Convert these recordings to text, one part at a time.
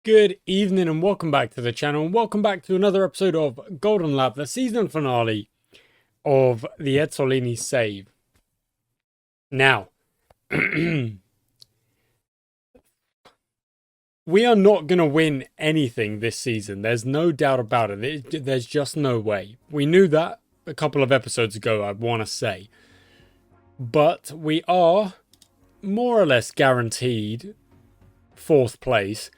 Good evening and welcome back to the channel and welcome back to another episode of Golden Lap, the season finale of the Ezzolini save. Now, we are not going to win anything this season. There's no doubt about it. There's just no way. We knew that a couple of episodes ago, I want to say. But we are more or less guaranteed 4th place.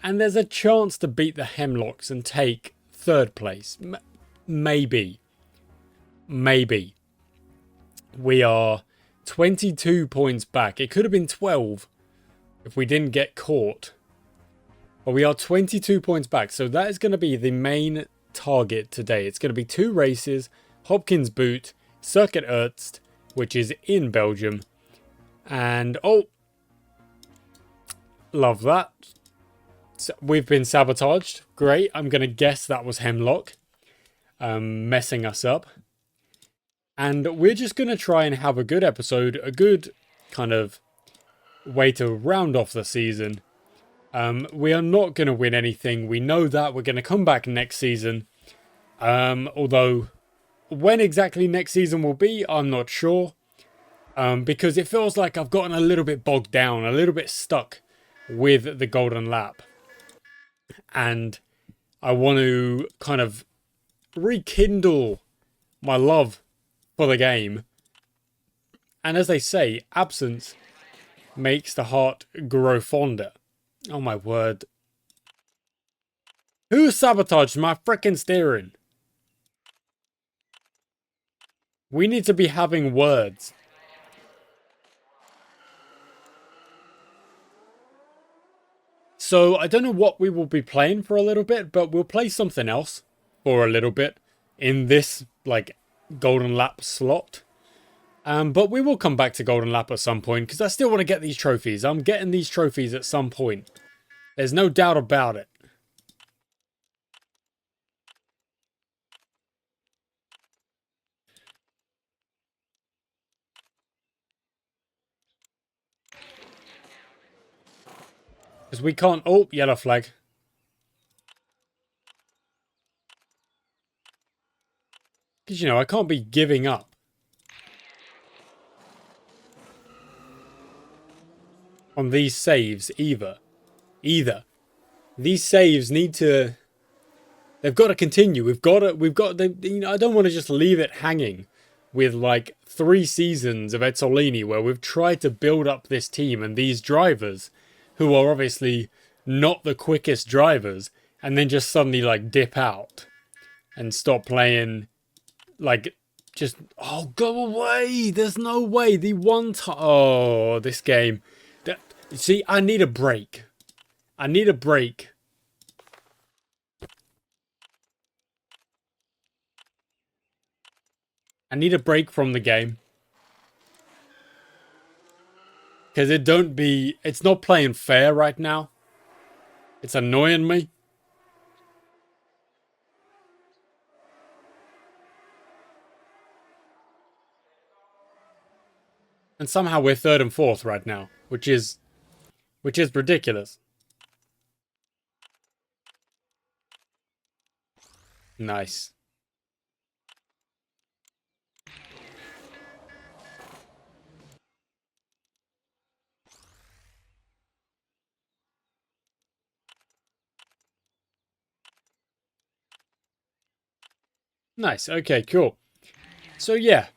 And there's a chance to beat the Hemlocks and take 3rd place. Maybe. Maybe. We are 22 points back. It could have been 12 if we didn't get caught. But we are 22 points back. So that is going to be the main target today. It's going to be 2 races. Hopkins Boot, Circuit Ernst, which is in Belgium. And, oh, love that. So we've been sabotaged. Great. I'm going to guess that was Hemlock messing us up. And we're just going to try and have a good episode, a good kind of way to round off the season. We are not going to win anything. We know that. We're going to come back next season. Although, when exactly next season will be, I'm not sure. Because it feels like I've gotten a little bit bogged down, a little bit stuck with the Golden Lap. And I want to kind of rekindle my love for the game. And as they say, absence makes the heart grow fonder. Oh my word. Who sabotaged my frickin' steering? We need to be having words. So, I don't know what we will be playing for a little bit, but we'll play something else for a little bit in this, like, Golden Lap slot. But we will come back to Golden Lap at some point, because I still want to get these trophies. I'm getting these trophies at some point. There's no doubt about it. Because we can't... Oh, yellow flag. Because, you know, I can't be giving up. On these saves, either. These saves need to... They've got to continue. We've got to... You know, I don't want to just leave it hanging with, like, 3 seasons of Ezzolini where we've tried to build up this team and these drivers, who are obviously not the quickest drivers, and then just suddenly, like, dip out and stop playing, like, just, oh, go away, there's no way, the one time, oh, this game, see, I need a break, I need a break. I need a break from the game. Because it's not playing fair right now. It's annoying me. And somehow we're 3rd and 4th right now, which is ridiculous. Nice. Nice. Okay, cool. So yeah,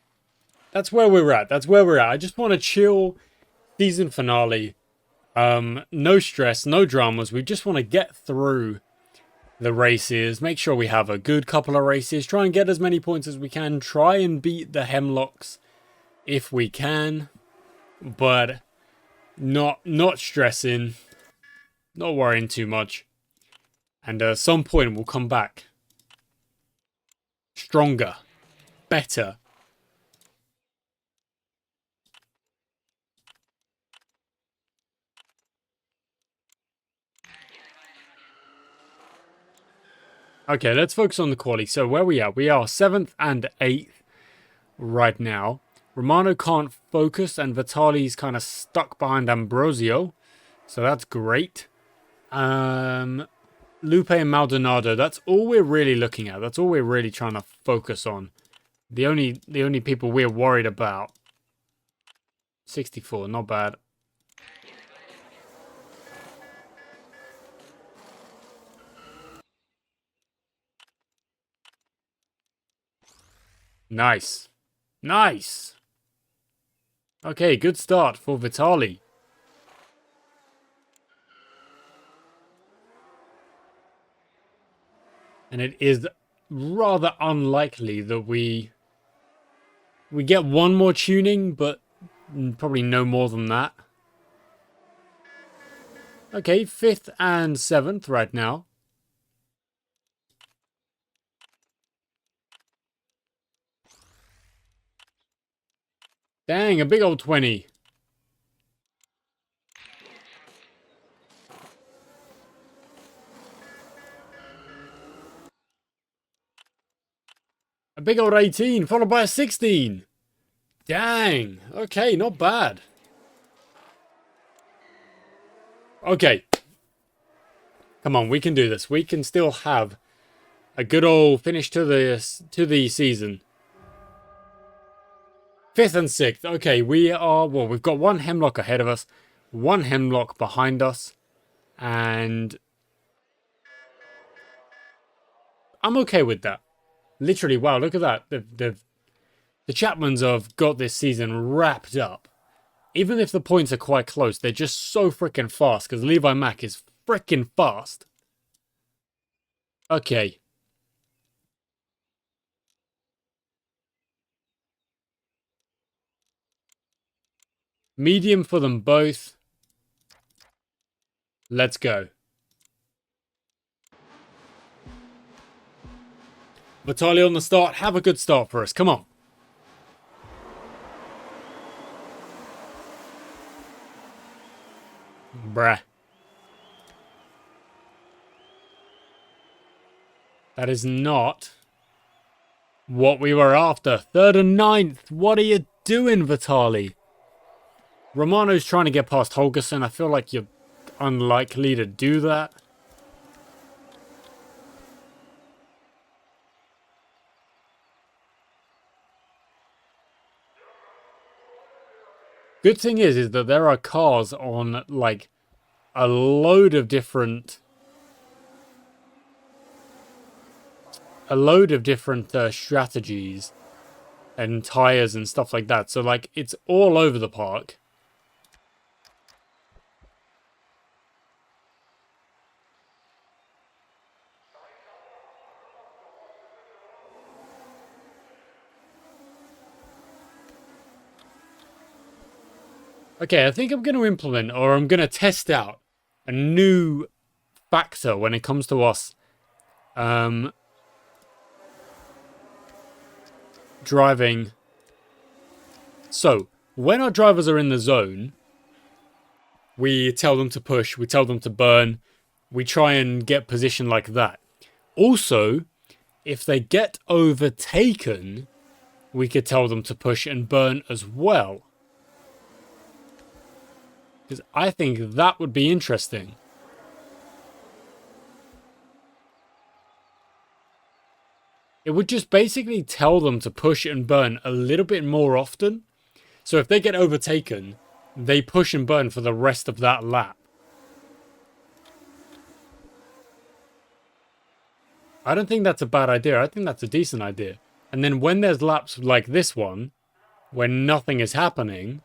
that's where we're at. I just want to chill season finale. No stress, no dramas. We just want to get through the races, make sure we have a good couple of races, try and get as many points as we can, try and beat the Hemlocks if we can, but not stressing, not worrying too much. And at some point we'll come back stronger, better. Okay, let's focus on the quali. So where we are? We are 7th and 8th right now. Romano can't focus and Vitali's kind of stuck behind Ambrosio. So that's great. Lupe and Maldonado. That's all we're really looking at. That's all we're really trying to focus on. The only people we're worried about. 64, not bad. Nice. Nice. Okay, good start for Vitali. And it is rather unlikely that we get one more tuning, but probably no more than that. Okay, 5th and 7th right now. Dang, a big old 20. A big old 18, followed by a 16. Dang. Okay, not bad. Okay. Come on, we can do this. We can still have a good old finish to the season. 5th and 6th. Okay, we've got one Hemlock ahead of us, one Hemlock behind us, and I'm okay with that. Literally, wow, look at that. The Chapmans have got this season wrapped up. Even if the points are quite close, they're just so freaking fast because Levi Mack is freaking fast. Okay. Medium for them both. Let's go. Vitali on the start. Have a good start for us. Come on. Bruh. That is not what we were after. 3rd and 9th. What are you doing, Vitali? Romano's trying to get past Holgerson. I feel like you're unlikely to do that. Good thing is that there are cars on, like, a load of different strategies and tires and stuff like that. So, like, it's all over the park. Okay, I think I'm going to implement, or I'm going to test out a new factor when it comes to us driving. So, when our drivers are in the zone, we tell them to push, we tell them to burn, we try and get position like that. Also, if they get overtaken, we could tell them to push and burn as well. Because I think that would be interesting. It would just basically tell them to push and burn a little bit more often. So if they get overtaken, they push and burn for the rest of that lap. I don't think that's a bad idea. I think that's a decent idea. And then when there's laps like this one, when nothing is happening,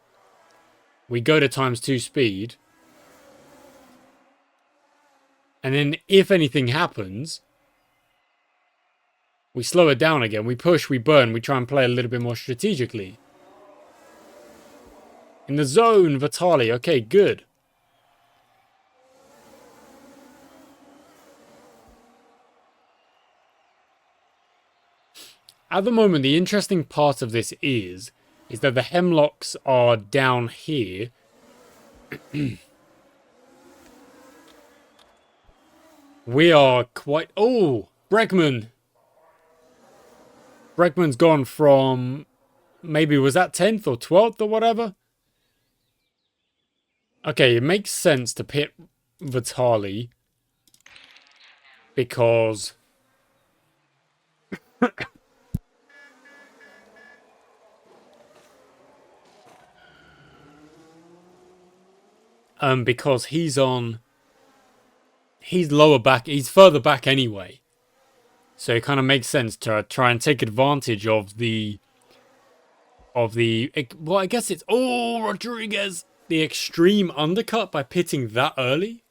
we go to ×2 speed. And then if anything happens, we slow it down again. We push, we burn, we try and play a little bit more strategically. In the zone, Vitali. Okay, good. At the moment, the interesting part of this is that the Hemlocks are down here. We are quite... Oh, Bregman. Bregman's gone from... Maybe was that 10th or 12th or whatever? Okay, it makes sense to pit Vitali because because he's lower back, he's further back anyway. So it kind of makes sense to try and take advantage of the well, I guess it's Rodriguez, the extreme undercut by pitting that early.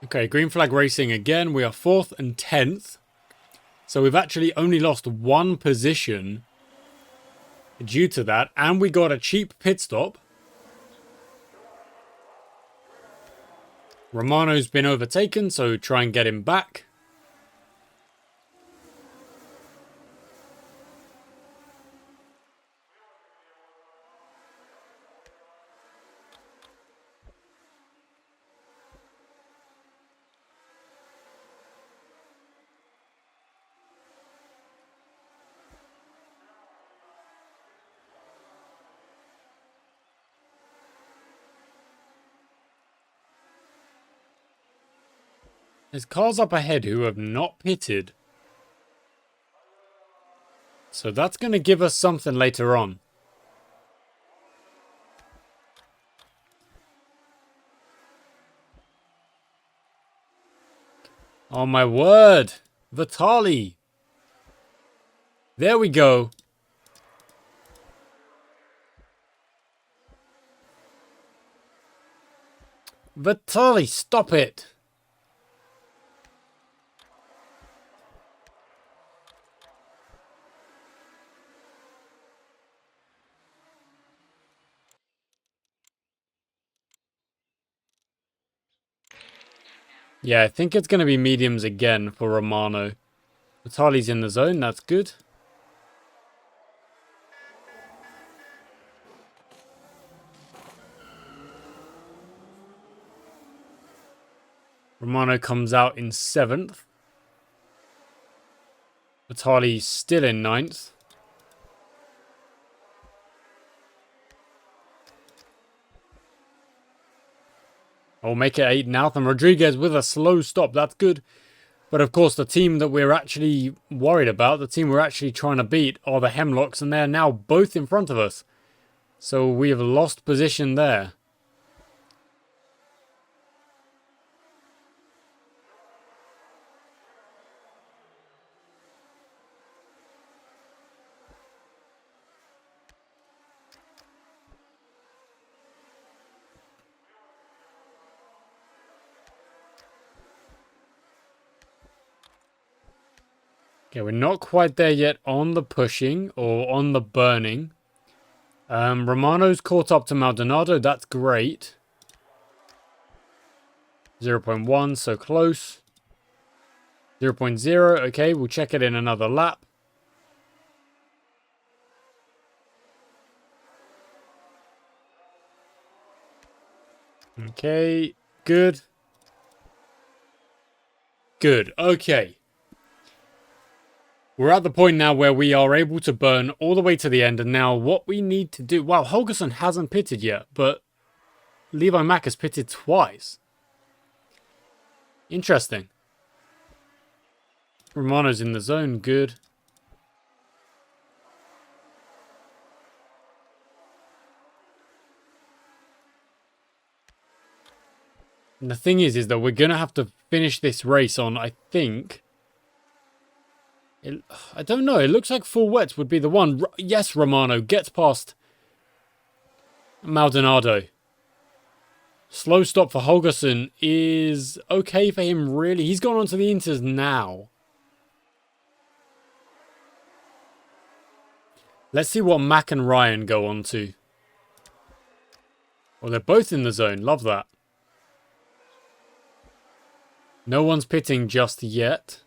Okay, green flag racing again. We are 4th and 10th. So we've actually only lost 1 position due to that. And we got a cheap pit stop. Romano's been overtaken, so try and get him back. There's cars up ahead who have not pitted. So that's going to give us something later on. Oh my word! Vitali! There we go. Vitali, stop it! Yeah, I think it's going to be mediums again for Romano. Vitali's in the zone, that's good. Romano comes out in 7th. Vitali's still in 9th. I'll make it 8 now. And Rodriguez with a slow stop. That's good. But of course, the team that we're actually worried about, the team we're actually trying to beat, are the Hemlocks. And they're now both in front of us. So we have lost position there. Okay, we're not quite there yet on the pushing or on the burning. Romano's caught up to Maldonado. That's great. 0.1, so close. 0.0, okay, we'll check it in another lap. Okay, good. Good, okay. We're at the point now where we are able to burn all the way to the end, and now what we need to do... Wow, Holgerson hasn't pitted yet, but Levi Mack has pitted twice. Interesting. Romano's in the zone, good. And the thing is that we're going to have to finish this race on, I think... I don't know. It looks like full wets would be the one. Yes, Romano gets past Maldonado. Slow stop for Holgerson is okay for him, really. He's gone on to the Inters now. Let's see what Mac and Ryan go on to. Well, they're both in the zone. Love that. No one's pitting just yet.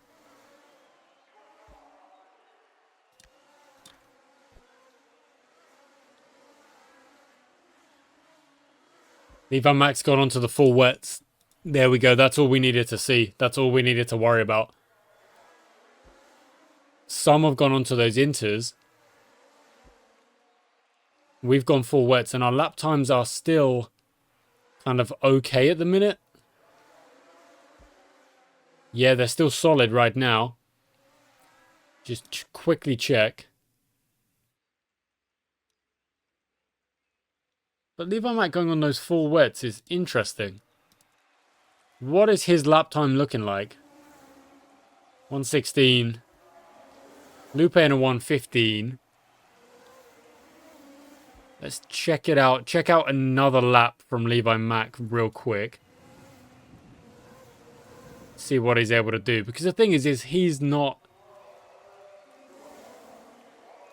Levi Max gone onto the full wets. There we go. That's all we needed to see. That's all we needed to worry about. Some have gone onto those Inters. We've gone full wets, and our lap times are still kind of okay at the minute. Yeah, they're still solid right now. Just quickly check. But Levi Mack going on those full wets is interesting. What is his lap time looking like? 1:16. Lupe in a 1:15. Let's check it out. Check out another lap from Levi Mack real quick. See what he's able to do. Because the thing is he's not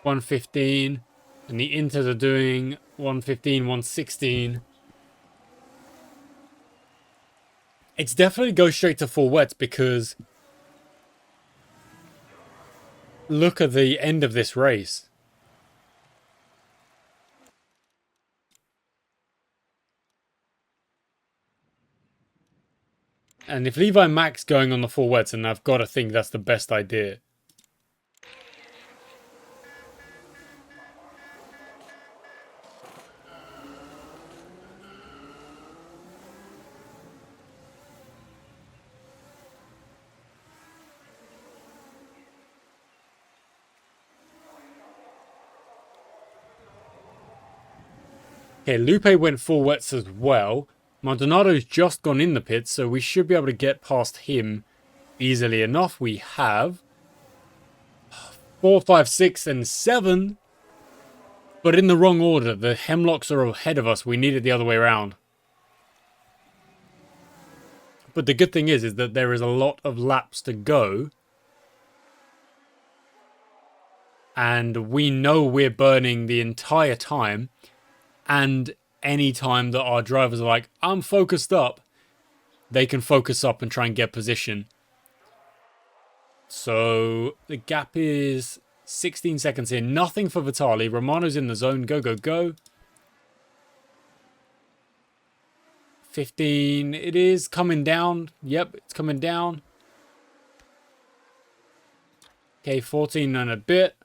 1:15. And the Inters are doing 1:15, 1:16. It's definitely go straight to full wets because look at the end of this race. And if Levi Mack's going on the full wets, and I've got to think that's the best idea. Okay, Lupe went full wets as well. Maldonado's just gone in the pits, so we should be able to get past him easily enough. We have 4, 5, 6, and 7. But in the wrong order. The Hemlocks are ahead of us. We need it the other way around. But the good thing is that there is a lot of laps to go. And we know we're burning the entire time. And any time that our drivers are like, I'm focused up, they can focus up and try and get position. So the gap is 16 seconds here. Nothing for Vitali. Romano's in the zone. Go, go, go. 15. It is coming down. Yep, it's coming down. Okay, 14 and a bit.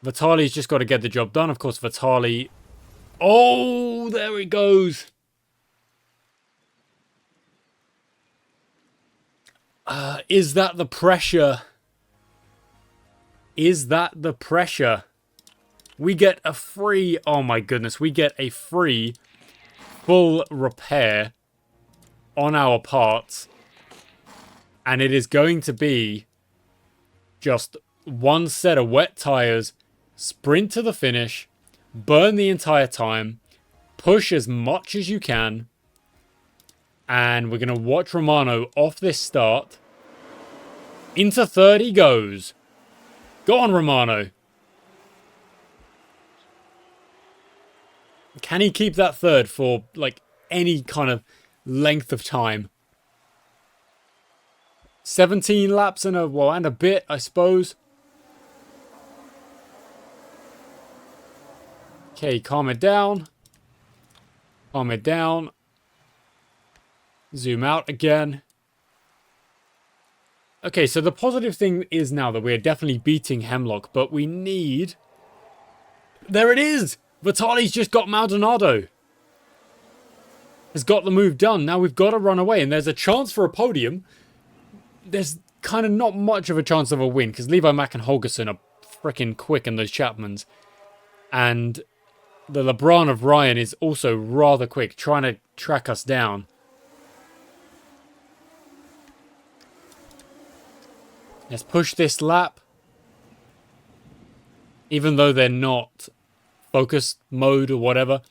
Vitali's just got to get the job done. Of course, Vitali... Oh, there it goes. Is that the pressure? Is that the pressure? We get a free... Oh my goodness. We get a free full repair on our parts. And it is going to be just one set of wet tires, sprint to the finish, burn the entire time, push as much as you can, and we're going to watch Romano off this start. Into third he goes. Go on, Romano. Can he keep that third for, like, any kind of length of time? 17 laps and a bit, I suppose. Okay, calm it down. Calm it down. Zoom out again. Okay, so the positive thing is now that we're definitely beating Hemlock, but we need... There it is! Vitali's just got Maldonado. Has got the move done. Now we've got to run away, and there's a chance for a podium. There's kind of not much of a chance of a win, because Levi Mack and Holgerson are freaking quick in those Chapmans. And the LeBron of Ryan is also rather quick, trying to track us down. Let's push this lap. Even though they're not focus mode or whatever.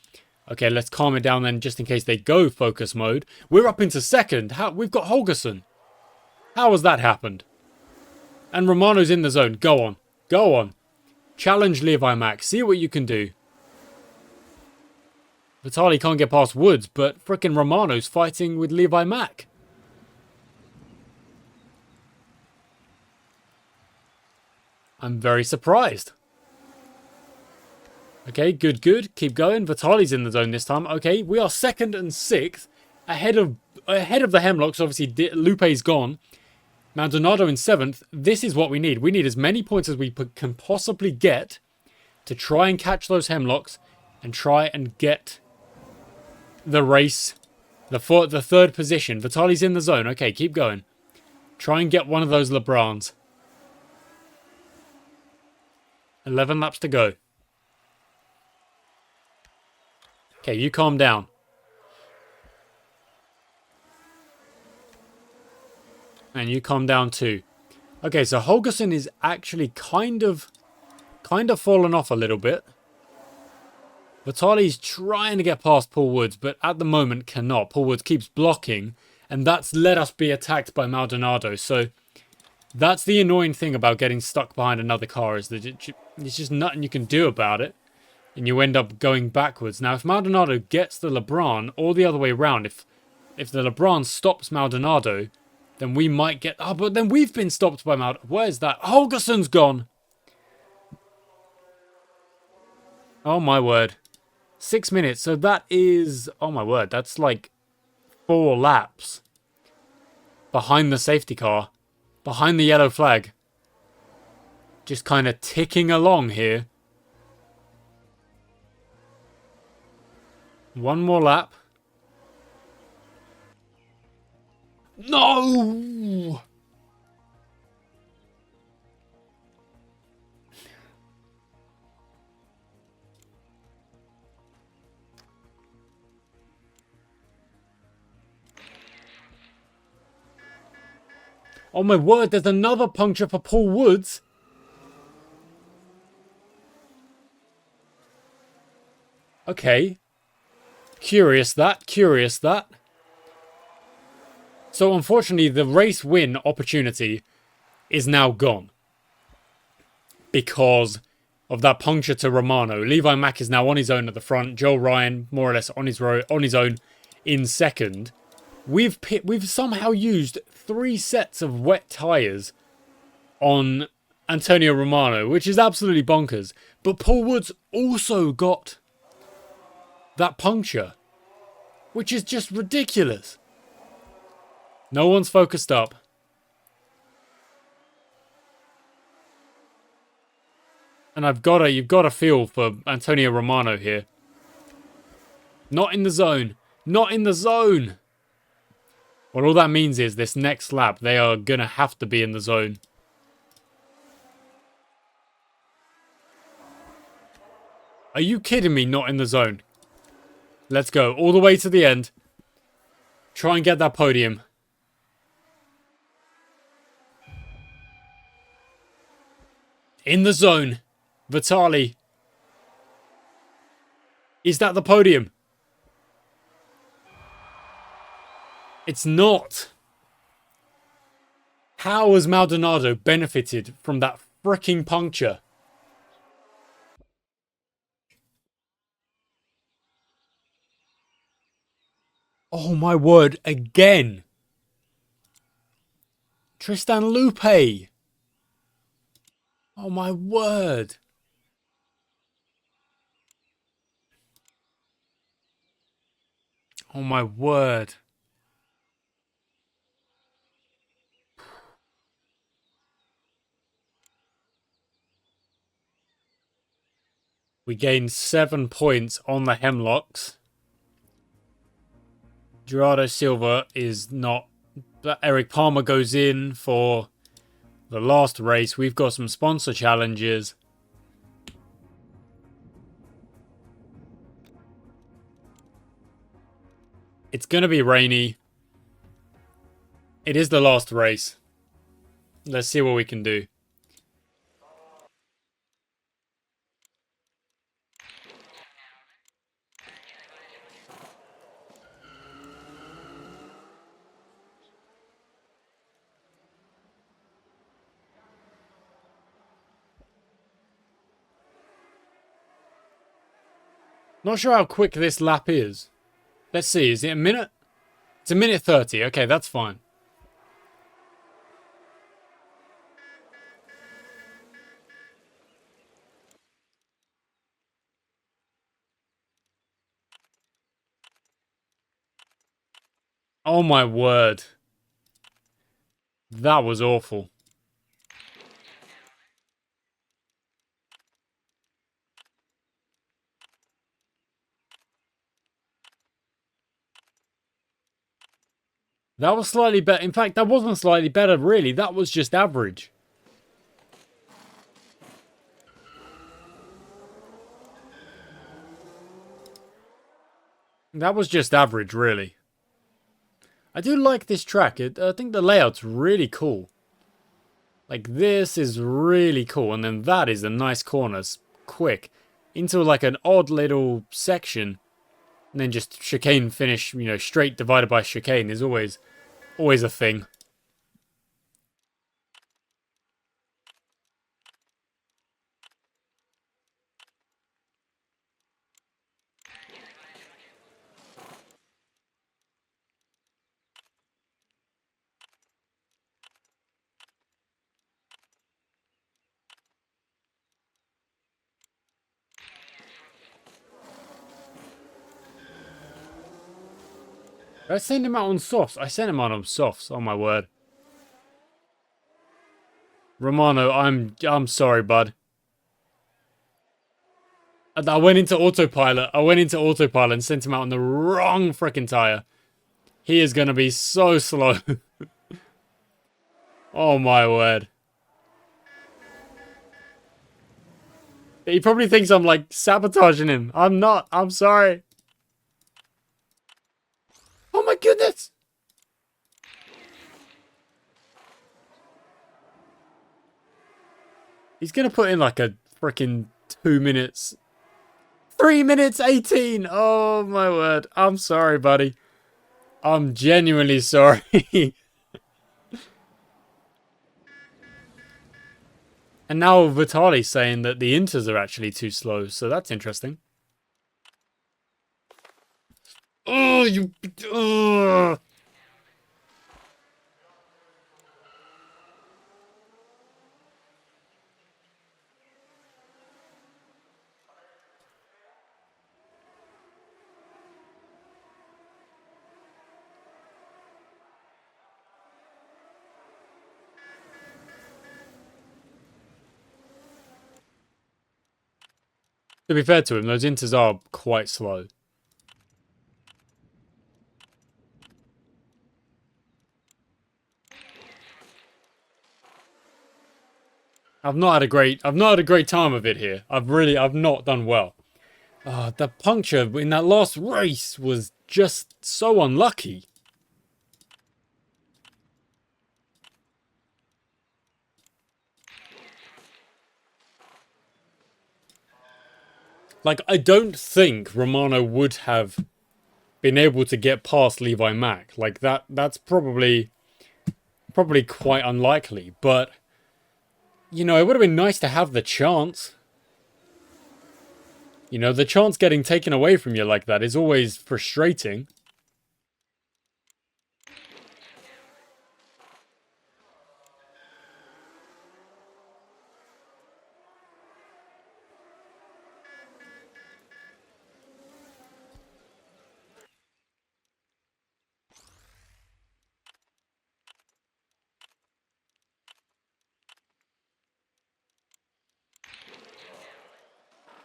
Okay, let's calm it down then, just in case they go focus mode. We're up into second. We've got Holgerson. How has that happened? And Romano's in the zone. Go on. Go on. Challenge Levi Mack. See what you can do. Vitali can't get past Woods, but frickin' Romano's fighting with Levi Mack. I'm very surprised. Okay, good, good. Keep going. Vitali's in the zone this time. Okay, we are second and sixth. Ahead of the Hemlocks. Obviously, Lupe's gone. Maldonado in seventh. This is what we need. We need as many points as we can possibly get to try and catch those Hemlocks and try and get the race, the third position. Vitali's in the zone. Okay, keep going. Try and get one of those LeBrons. 11 laps to go. Okay, you calm down. And you calm down too. Okay, so Holgersen is actually kind of fallen off a little bit. Vitali's trying to get past Paul Woods, but at the moment cannot. Paul Woods keeps blocking, and that's let us be attacked by Maldonado. So that's the annoying thing about getting stuck behind another car, is that it's just nothing you can do about it, and you end up going backwards. Now, if Maldonado gets the LeBron, or the other way around, if the LeBron stops Maldonado, then we might get... Oh, but then we've been stopped by Maldonado. Where's that? Holgersen's gone! Oh, my word. 6 minutes, so that is... Oh, my word, that's like 4 laps. Behind the safety car. Behind the yellow flag. Just kind of ticking along here. 1 more lap. No! Oh my word, there's another puncture for Paul Woods. Okay. Curious that. So unfortunately, the race win opportunity is now gone. Because of that puncture to Romano. Levi Mack is now on his own at the front. Joel Ryan, more or less on his own in second. We've somehow used 3 sets of wet tyres on Antonio Romano, which is absolutely bonkers. But Paul Woods also got that puncture, which is just ridiculous. No one's focused up. And you've got a feel for Antonio Romano here. Not in the zone. Not in the zone. Well, all that means is this next lap, they are going to have to be in the zone. Are you kidding me? Not in the zone. Let's go. All the way to the end. Try and get that podium. In the zone. Vitali. Is that the podium? It's not. How has Maldonado benefited from that freaking puncture? Oh my word, again. Tristan Lupe. Oh my word. Oh my word. We gained 7 points on the Hemlocks. Gerardo Silva is not... Eric Palmer goes in for the last race. We've got some sponsor challenges. It's going to be rainy. It is the last race. Let's see what we can do. Not sure how quick this lap is. Let's see, is it a minute? It's a minute 30. Okay, that's fine. Oh my word. That was awful. That was slightly better. In fact, that wasn't slightly better, really. That was just average. That was just average, really. I do like this track. I think the layout's really cool. Like, this is really cool. And then that is a nice corners. Quick. Into, like, an odd little section. And then just chicane finish, you know, straight divided by chicane is always a thing. Did I send him out on softs? I sent him out on softs. Oh my word. Romano, I'm sorry, bud. I went into autopilot. And sent him out on the wrong freaking tire. He is gonna be so slow. Oh my word. He probably thinks I'm like sabotaging him. I'm not. I'm sorry. Oh my goodness. He's gonna put in like a freaking 2 minutes. 3 minutes 18. Oh my word. I'm sorry, buddy. I'm genuinely sorry. And now Vitali's saying that the Inters are actually too slow, so that's interesting. Oh, you... Ugh. To be fair to him, those Inters are quite slow. I've not had a great time of it here. I've not done well. The puncture in that last race was just so unlucky. Like, I don't think Romano would have been able to get past Levi Mack. Like, that's probably quite unlikely. But, you know, it would have been nice to have the chance. You know, the chance getting taken away from you like that is always frustrating.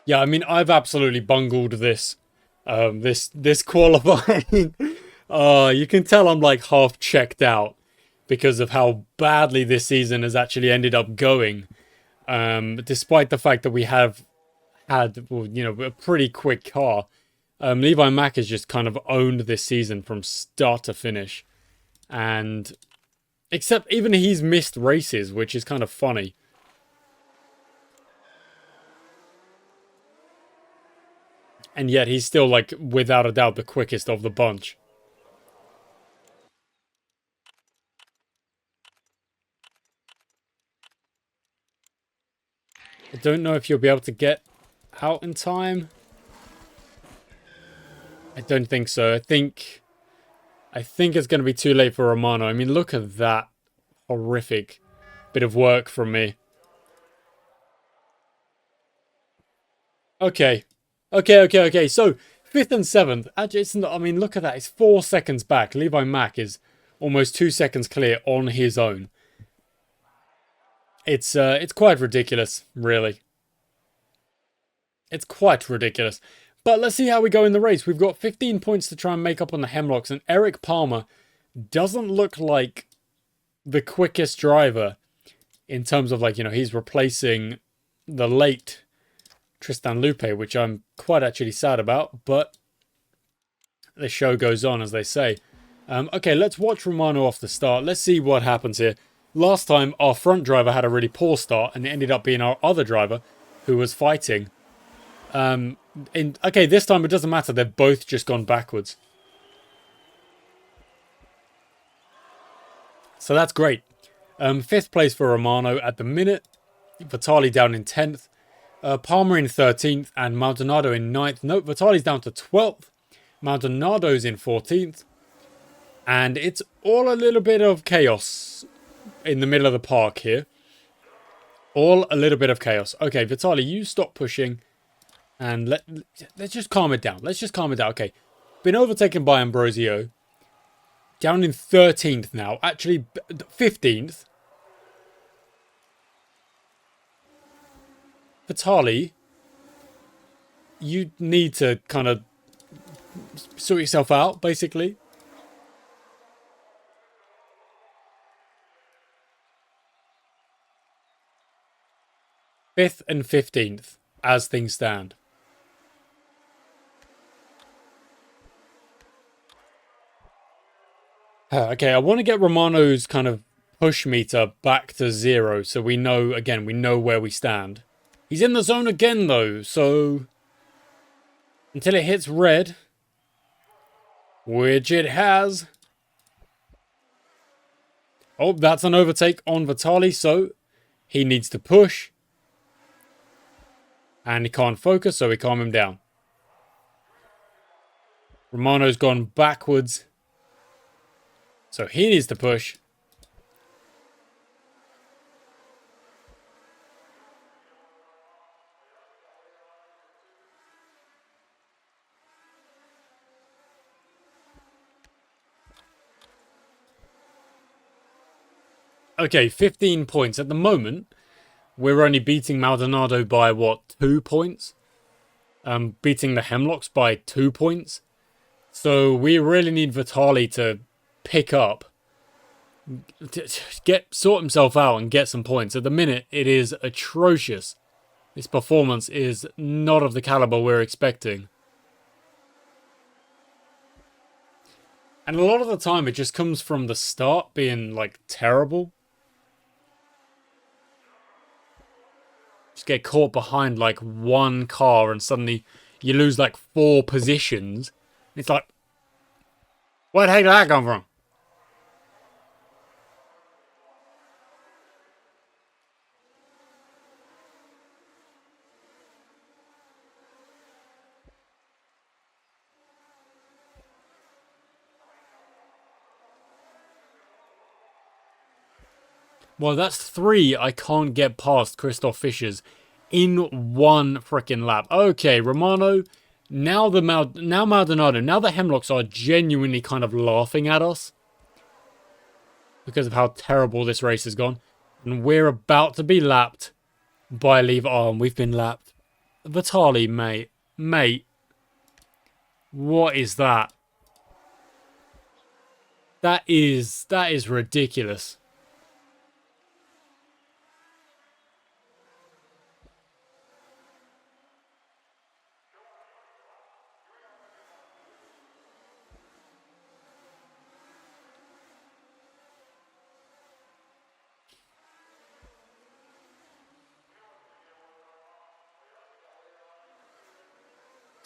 Yeah, I mean, I've absolutely bungled this qualifying. You can tell I'm like half checked out because of how badly this season has actually ended up going. Despite the fact that we have had, well, you know, a pretty quick car. Levi Mack has just kind of owned this season from start to finish. And except even he's missed races, which is kind of funny. And yet he's still, like, without a doubt, the quickest of the bunch. I don't know if you'll be able to get out in time. I don't think so. I think it's going to be too late for Romano. I mean, look at that horrific bit of work from me. Okay. So, 5th and 7th. Actually, it's not, I mean, look at that. It's 4 seconds back. Levi Mack is almost 2 seconds clear on his own. It's quite ridiculous, really. It's quite ridiculous. But let's see how we go in the race. We've got 15 points to try and make up on the Hemlocks, and Eric Palmer, doesn't look like the quickest driver in terms of, like, you know, he's replacing the late Tristan Lupe, which I'm quite actually sad about, but the show goes on, as they say. Okay, let's watch Romano off the start. Let's see what happens here. Last time, our front driver had a really poor start, and it ended up being our other driver who was fighting. Okay, this time it doesn't matter. They've both just gone backwards. So that's great. 5th place for Romano at the minute. Vitali down in 10th. Palmer in 13th and Maldonado in 9th. Nope, Vitali's down to 12th. Maldonado's in 14th. And it's all a little bit of chaos in the middle of the park here. All a little bit of chaos. Okay, Vitali, you stop pushing. And let's just calm it down. Let's just calm it down. Okay, been overtaken by Ambrosio. Down in 13th now. Actually, 15th. Vitali, you need to kind of sort yourself out, basically. Fifth and 15th, as things stand. Okay, I want to get Romano's kind of push meter back to 0, so we know, again, we know where we stand. He's in the zone again, though, so until it hits red, which it has. Oh, that's an overtake on Vitali, so he needs to push. And he can't focus, so we calm him down. Romano's gone backwards, so he needs to push. Okay, 15 points. At the moment, we're only beating Maldonado by, what, 2 points? Beating the Hemlocks by 2 points. So we really need Vitali to pick up, sort himself out and get some points. At the minute, it is atrocious. This performance is not of the caliber we're expecting. And a lot of the time, it just comes from the start being, like, terrible. Just get caught behind, like, one car and suddenly you lose, like, 4 positions. It's like, where the heck did that come from? Well, that's 3 I can't get past Christoph Fischer's in one freaking lap. Okay, Romano, now Maldonado, now the Hemlocks are genuinely kind of laughing at us because of how terrible this race has gone. And we're about to be lapped by Leave Arm. We've been lapped. Vitali, mate. Mate. What is that? That is ridiculous.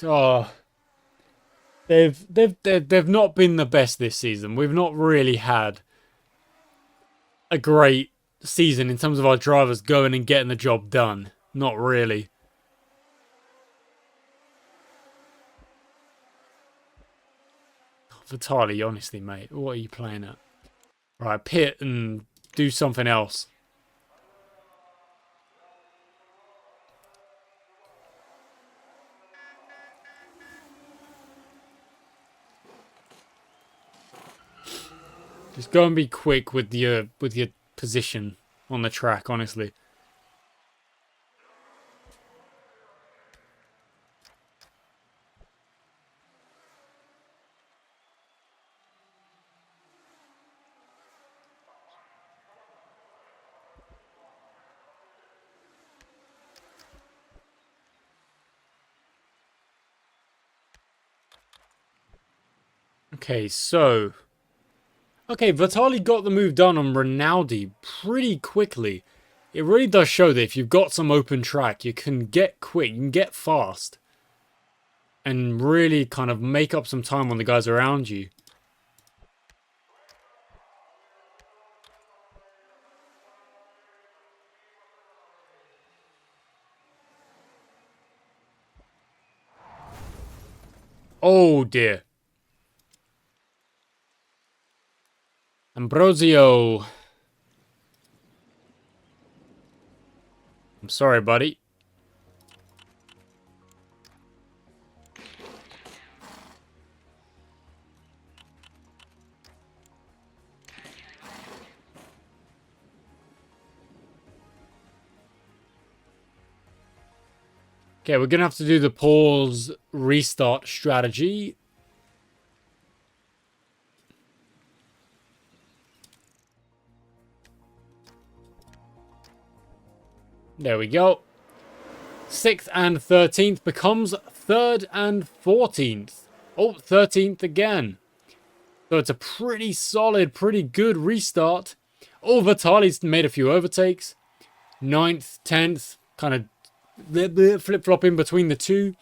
Oh, they've not been the best this season. We've not really had a great season in terms of our drivers going and getting the job done. Not really. Vitali, honestly, mate, what are you playing at? Right, pit and do something else. Just go and be quick with your position on the track, honestly. Okay, so... Okay, Vitali got the move done on Rinaldi pretty quickly. It really does show that if you've got some open track, you can get quick, you can get fast. And really kind of make up some time on the guys around you. Oh dear. Ambrosio. I'm sorry, buddy. Okay, we're going to have to do the pause restart strategy. There we go. 6th and 13th becomes 3rd and 14th. Oh, 13th again. So it's a pretty solid, pretty good restart. Oh, Vitali's made a few overtakes. 9th, 10th, kind of flip-flop in between the two.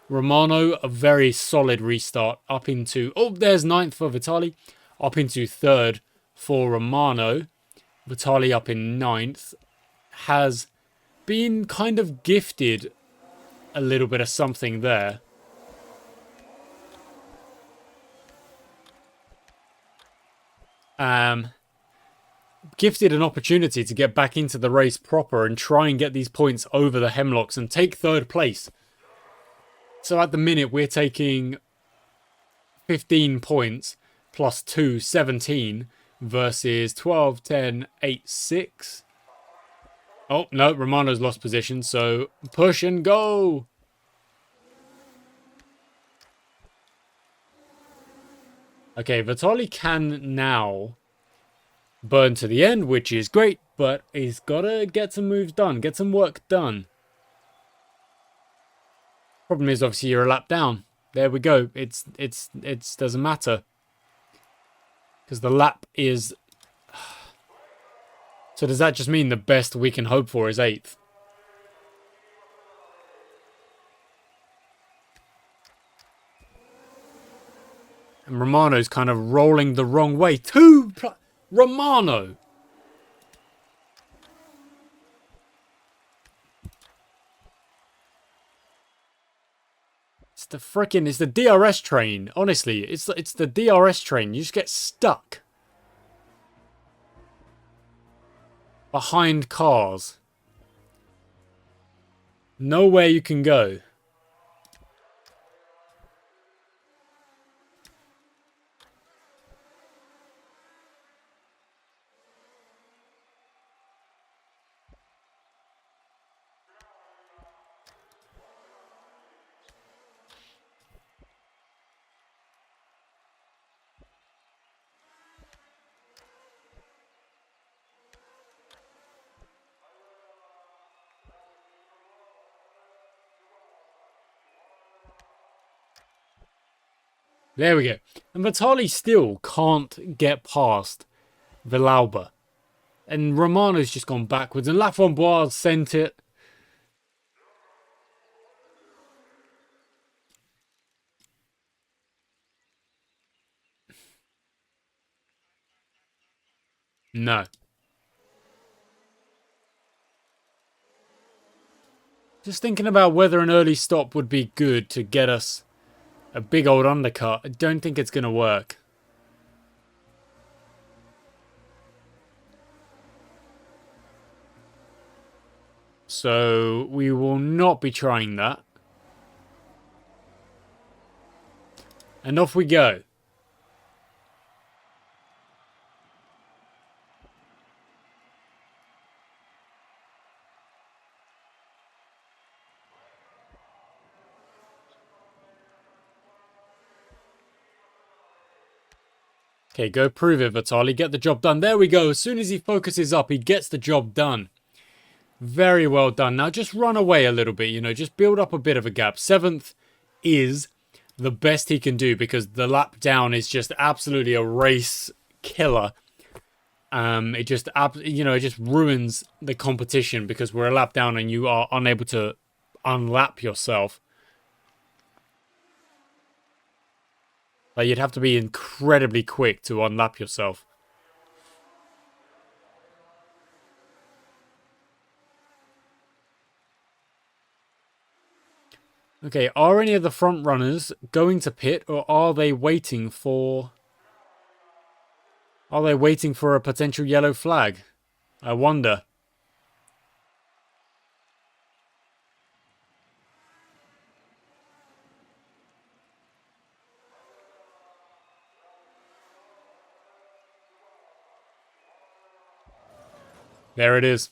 Romano, a very solid restart up into... Oh, there's 9th for Vitali. Up into 3rd for Romano. Vitali up in 9th. Has been kind of gifted a little bit of something there. Gifted an opportunity to get back into the race proper and try and get these points over the Hemlocks and take 3rd place. So at the minute we're taking 15 points plus 2, 17 versus 12, 10, 8, 6. Oh, no, Romano's lost position, so push and go. Okay, Vitali can now burn to the end, which is great, but he's got to get some moves done, get some work done. Problem is, obviously, you're a lap down. There we go. It doesn't matter. Because the lap is... So does that just mean the best we can hope for is 8th? And Romano's kind of rolling the wrong way. Romano! It's the DRS train. Honestly, it's the DRS train. You just get stuck behind cars. Nowhere you can go. There we go. And Vitali still can't get past Villalba. And Romano's just gone backwards. And Laframboise sent it. No. Just thinking about whether an early stop would be good to get us a big old undercut. I don't think it's going to work. So we will not be trying that. And off we go. Okay, go prove it, Vitali. Get the job done. There we go. As soon as he focuses up, he gets the job done. Very well done. Now just run away a little bit, you know. Just build up a bit of a gap. 7th is the best he can do, because the lap down is just absolutely a race killer. It just it just ruins the competition because we're a lap down and you are unable to unlap yourself. Like, you'd have to be incredibly quick to unlap yourself. Okay, are any of the front runners going to pit, or are they waiting for... Are they waiting for a potential yellow flag? I wonder. There it is.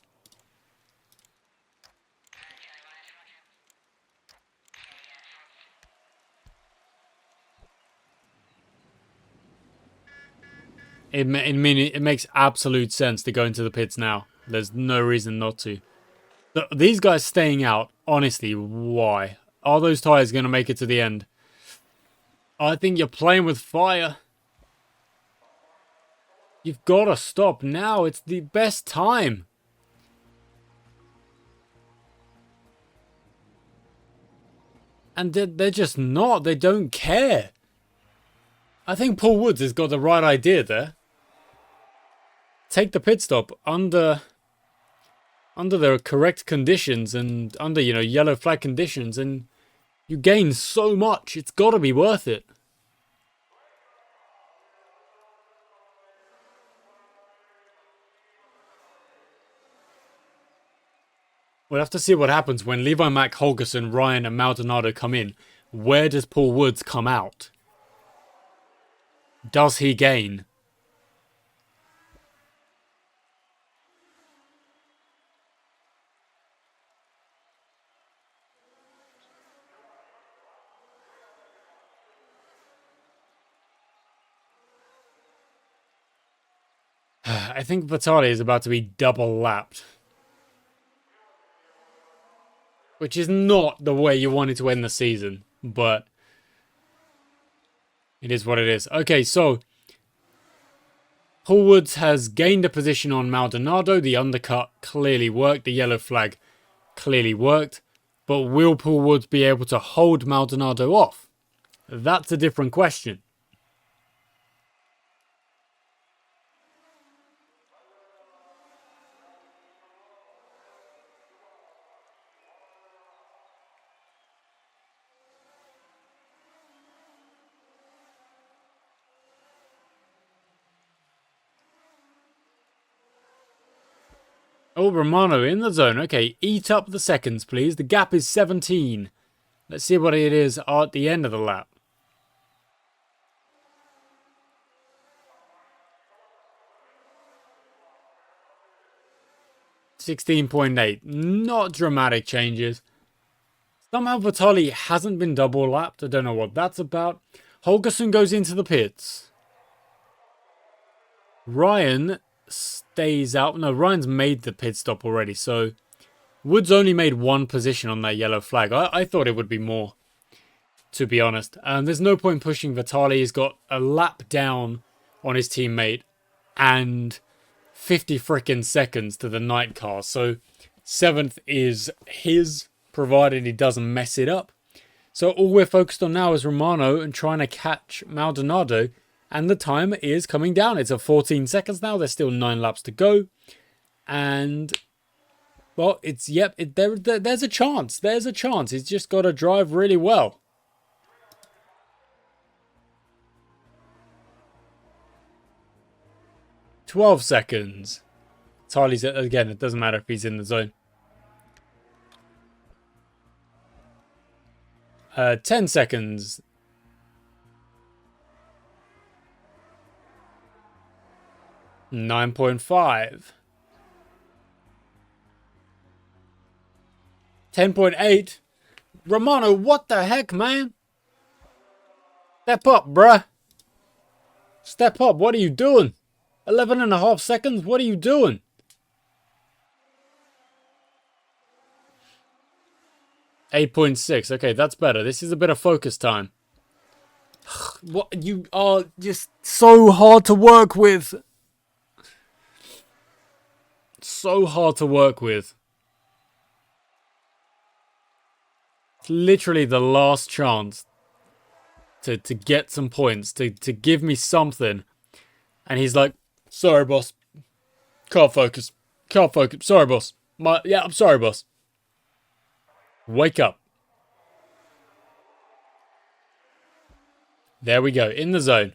It makes absolute sense to go into the pits now. There's no reason not to. These guys staying out, honestly, why? Are those tyres going to make it to the end? I think you're playing with fire. You've got to stop now. It's the best time. And they're just not. They don't care. I think Paul Woods has got the right idea there. Take the pit stop under the correct conditions and under, yellow flag conditions, and you gain so much. It's got to be worth it. We'll have to see what happens when Levi, Mack, Holgerson, Ryan and Maldonado come in. Where does Paul Woods come out? Does he gain? I think Vitali is about to be double lapped. Which is not the way you wanted to end the season, but it is what it is. Okay, so Paul Woods has gained a position on Maldonado. The undercut clearly worked. The yellow flag clearly worked. But will Paul Woods be able to hold Maldonado off? That's a different question. Oh, Romano in the zone. Okay, eat up the seconds, please. The gap is 17. Let's see what it is at the end of the lap. $16.8. Not dramatic changes. Somehow Vitali hasn't been double lapped. I don't know what that's about. Holgerson goes into the pits. Ryan stays out. No, Ryan's made the pit stop already, so Woods only made one position on that yellow flag. I thought it would be more, to be honest. There's no point pushing Vitali. He's got a lap down on his teammate and 50 frickin' seconds to the night car. So 7th is his, provided he doesn't mess it up. So all we're focused on now is Romano and trying to catch Maldonado. And the time is coming down. It's at 14 seconds now. There's still 9 laps to go. And, well, there's a chance. There's a chance. He's just got to drive really well. "12 seconds. Charlie's, again, it doesn't matter if he's in the zone. 10 seconds. $9.5. 10.8. Romano, what the heck, man? Step up, bruh. Step up. What are you doing? 11.5 seconds? What are you doing? $8.6. Okay, that's better. This is a bit of focus time. What, you are just so hard to work with. So hard to work with. It's literally the last chance to get some points, to give me something. And he's like, sorry, boss. Can't focus. Can't focus. Sorry, boss. Yeah, I'm sorry, boss. Wake up. There we go. In the zone.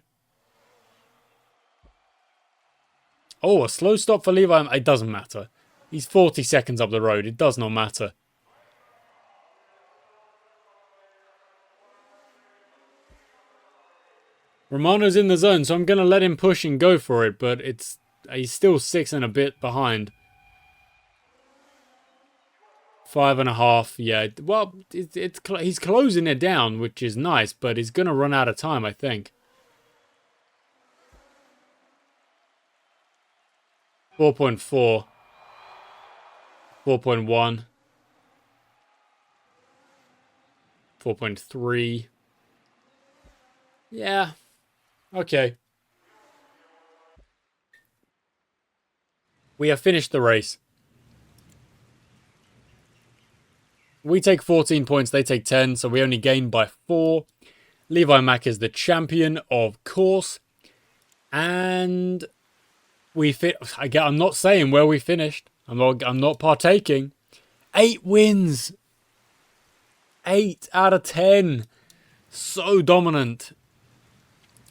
Oh, a slow stop for Levi. It doesn't matter. He's 40 seconds up the road. It does not matter. Romano's in the zone, so I'm going to let him push and go for it, but he's still 6 and a bit behind. 5.5, yeah. Well, he's closing it down, which is nice, but he's going to run out of time, I think. 4.4. 4.1. 4.3. Yeah. Okay. We have finished the race. We take 14 points, they take 10, so we only gain by 4. Levi Mack is the champion, of course. And I'm not saying where we finished. I'm not partaking. 8 wins. 8 out of 10. So dominant.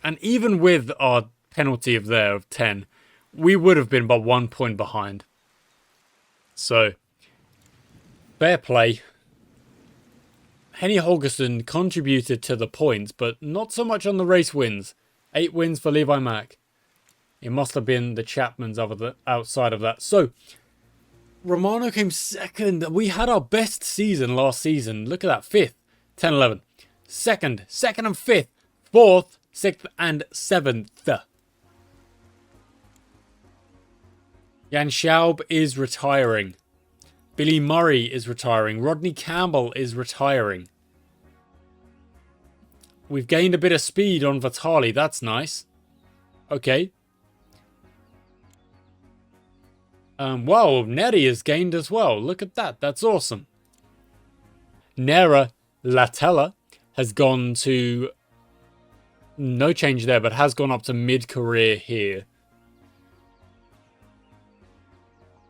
And even with our penalty of 10, we would have been by 1 point behind. So, fair play. Henny Holgersson contributed to the points, but not so much on the race wins. 8 wins for Levi Mack. It must have been the Chapmans outside of that. So, Romano came second. We had our best season last season. Look at that. 5th, 10, 11. Second and 5th. 4th, 6th and 7th. Jan Schaub is retiring. Billy Murray is retiring. Rodney Campbell is retiring. We've gained a bit of speed on Vitali. That's nice. Okay. Wow, Neri has gained as well. Look at that. That's awesome. Nera Latella has gone to... No change there, but has gone up to mid-career here.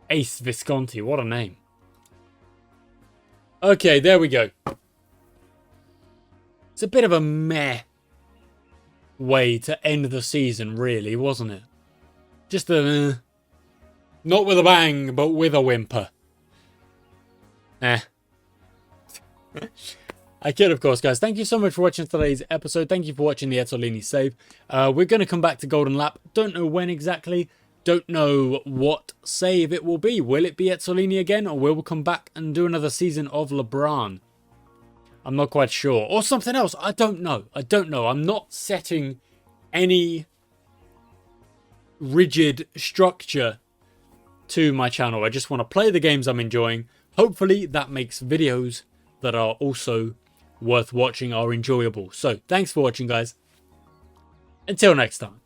Ace Visconti. What a name. Okay, there we go. It's a bit of a meh way to end the season, really, wasn't it? Just a... not with a bang, but with a whimper. I kid, of course, guys. Thank you so much for watching today's episode. Thank you for watching the Ezzolini save. We're going to come back to Golden Lap. Don't know when exactly. Don't know what save it will be. Will it be Ezzolini again, or will we come back and do another season of LeBron? I'm not quite sure. Or something else. I don't know. I'm not setting any rigid structure to my channel. I just want to play the games I'm enjoying. Hopefully that makes videos that are also worth watching, are enjoyable. So thanks for watching, guys. Until next time.